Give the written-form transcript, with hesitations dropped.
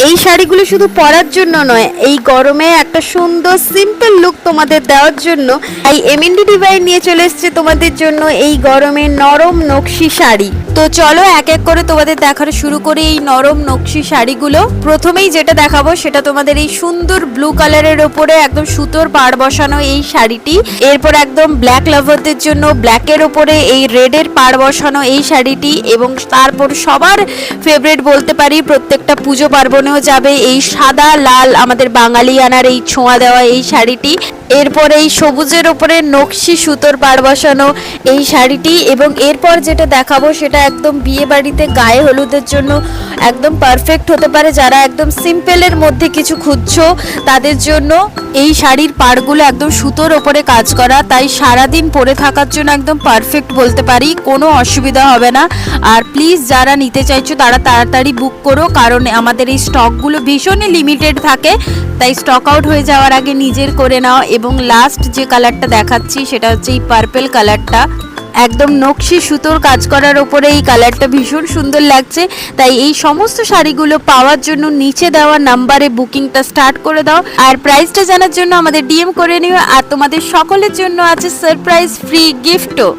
এই শাড়িগুলো শুধু পরার জন্য নয়, এই গরমে একটা সুন্দর সিম্পল লুক তোমাদের দেওয়ার জন্য এই এমএনডি ডিভাইন নিয়ে চলে এসেছে তোমাদের জন্য এই গরমে নরম নকশি শাড়ি। তো চলো এক এক করে তোমাদের দেখানো শুরু করি এই নরম নকশি শাড়িগুলো। প্রথমেই যেটা দেখাবো সেটা তোমাদের এই সুন্দর ব্লু কালারের ওপরে একদম সুতোর পাড় বসানো এই শাড়িটি। এরপর একদম ব্ল্যাক লাভারদের জন্য ব্ল্যাকের ওপরে এই রেডের পাড় বসানো এই শাড়িটি। এবং তারপর সবার ফেভারিট বলতে পারি, প্রত্যেকটা পুজো পার্বণেও যাবে এই সাদা লাল আমাদের বাঙালিয়ানার এই ছোঁয়া দেওয়া এই শাড়িটি। এরপর এই সবুজের ওপরে নকশি সুতোর পাড় বসানো এই শাড়িটি। এবং এরপর যেটা দেখাবো সেটা একদম বিয়ে বাড়িতে গায়ে হলুদের জন্য একদম পারফেক্ট হতে পারে। যারা একদম সিম্পলের মধ্যে কিছু খুঁজছো তাদের জন্য এই শাড়ির পাড়গুলো একদম সুতোর ওপরে কাজ করা, তাই সারাদিন পরে থাকার জন্য একদম পারফেক্ট বলতে পারি, কোনো অসুবিধা হবে না। আর প্লিজ যারা নিতে চাইছো তারা তাড়াতাড়ি বুক করো, কারণ আমাদের এই স্টকগুলো ভীষণই লিমিটেড থাকে, তাই স্টক আউট হয়ে যাওয়ার আগে নিজের করে নাও। এবং লাস্ট যে কালারটা দেখাচ্ছি সেটা হচ্ছে এই পার্পল কালারটা, একদম নকশি সুতোর কাজ করার ওপরে এই কালারটা ভীষণ সুন্দর লাগছে। তাই এই সমস্ত শাড়িগুলো পাওয়ার জন্য নিচে দেওয়া নাম্বারে বুকিংটা স্টার্ট করে দাও। আর প্রাইসটা জানার জন্য আমাদের ডিএম করে নিও। আর তোমাদের সকলের জন্য আছে সারপ্রাইজ ফ্রি গিফটও।